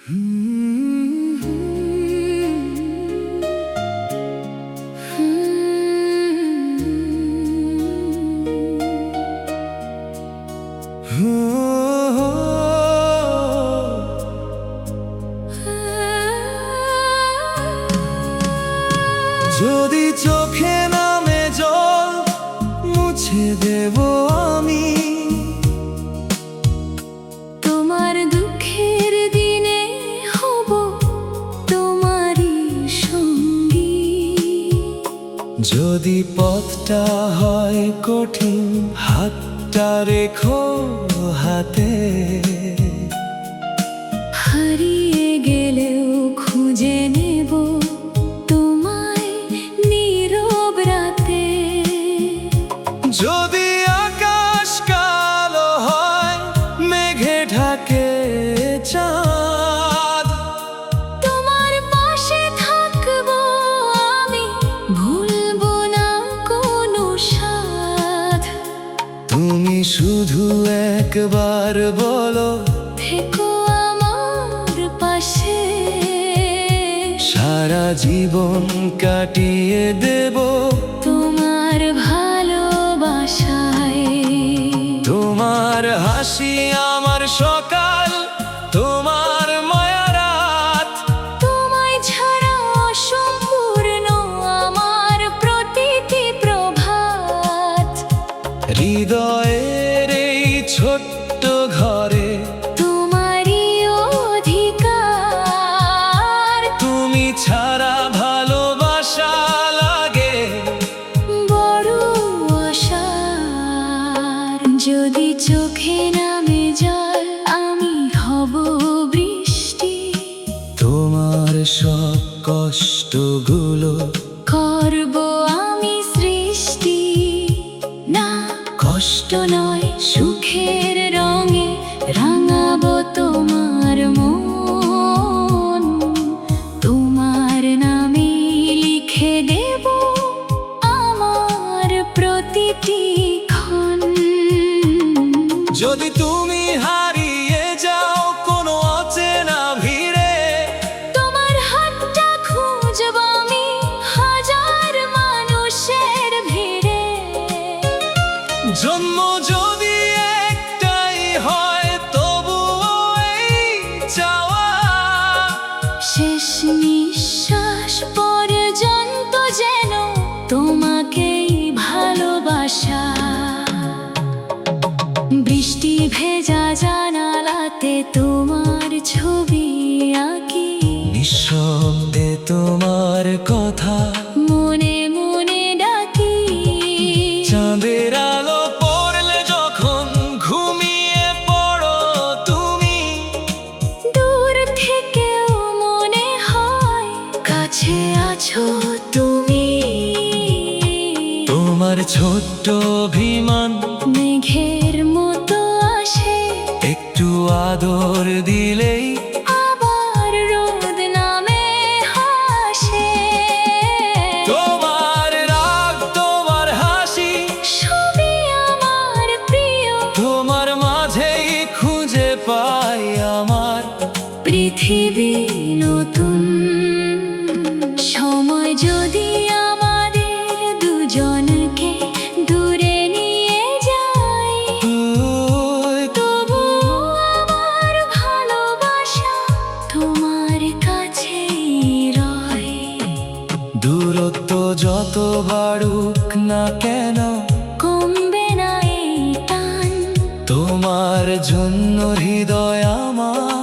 যদি চোখে নামে জল মুছে দেব আমি, তোমার দুঃখের দিনে হব তোমারই সঙ্গী। যদি পথটা হয় কঠিন হাতটা রেখো হাতে, হারিয়ে গেলেও খুঁজে নেব তোমায় নীরব রাতে। যদি আকাশ কালো হয় মেঘে ঢাকে চাঁদ, তোমার পাশে থাকবো আমি, ভুলবো না কোনো সাধ। তুমি শুধু একবার বলো থেকো আমার পাশে, সারা জীবন কাটিয়ে দেব তোমার ভালোবাসায়। তোমার হাসি আমার সকাল, তোমার মায়া রাত, তোমায় ছাড়া অসম্পূর্ণ আমার প্রতিটি প্রভাত। হৃদয়ের এই ছোট্ট ঘরে তোমারই অধিকার, তুমি ছাড়া ভালোবাসা লাগে বড় অসার। যদি চোখে নামে জল আমি হব বৃষ্টি, তোমার সব কষ্টগুলো করব আমি সৃষ্টি। না কষ্ট নয় সুখের রঙে রাঙাবো তোমার মন, তোমার নামে লিখে দেব আমার প্রতিটি ক্ষণ। যদি তুমি হারিয়ে যাও কোনো অচেনা ভিড়ে, তোমার হাতটা খুঁজব আমি হাজার মানুষের ভিড়ে। জন্ম যদি একটাই হয় তবুও এই চাওয়া, শেষ নিঃশ্বাস পর্যন্ত যেন তোমাকেই ভালোবাসা। বৃষ্টি ভেজা জানালাতে তোমার ছবি আঁকি, নিঃশব্দে তোমার কথা মনে মনে ডাকি। চাঁদের আলো পড়লে যখন ঘুমিয়ে পড়ো তুমি, দূর থেকেও মনে হয় কাছে আছো তুমি। তোমার ছোট্ট অভিমান মেঘের মতো আসে, একটু আদর দিলেই আবার রোদ নামে হাসে। তোমার রাগ তোমার হাসি সবই আমার প্রিয়, তোমার মাঝেই খুঁজে পাই আমার পৃথিবী নতুন। সময় যদি আমাদের দুজনকে দূরে নিয়ে যায়, তবু আমার ভালোবাসা তোমার কাছেই রয়। দূরত্ব যত বাড়ুক না কেন কমবে না এই টান, তোমার জন্য হৃদয় আমার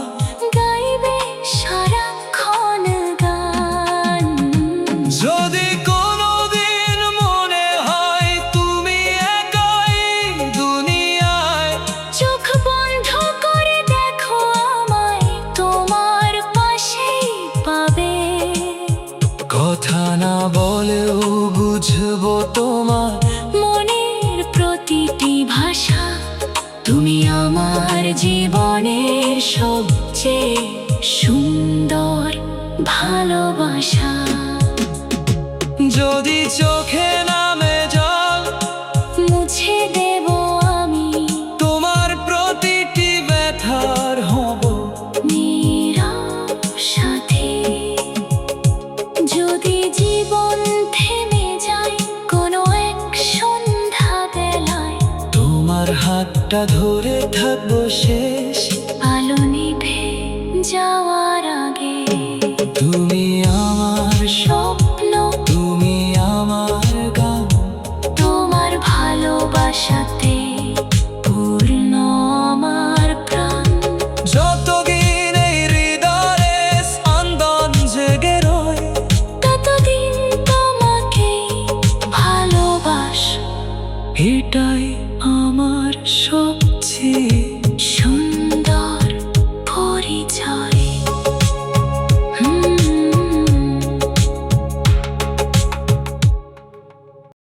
গাইবে সারাক্ষণ গান। যদি কোনোদিন মনে হয় তুমি একাই দুনিয়ায়, চোখ বন্ধ করে দেখো আমায়, তোমার পাশেই পাবে। কথা না বলেও বুঝবো তোমার মনের প্রতিটি ভাষা, তুমি আমার জীবনের সবচেয়ে সুন্দর ভালোবাসা। যদি চোখে নামে জল মুছে দেব আমি তোমার প্রতিটি ব্যথার হব নীরব ধরে থাকবো শেষ আলো নিভে যাওয়ার আগে। তুমি আমার স্বপ্ন তুমি আমার গান তোমার ভালোবাসাতে পূর্ণ আমার প্রাণ। যতদিন এই হৃদয়ে স্পন্দন জেগে রয় ততদিন তোমাকে ভালোবাস। এটাই আমার সবচেয়ে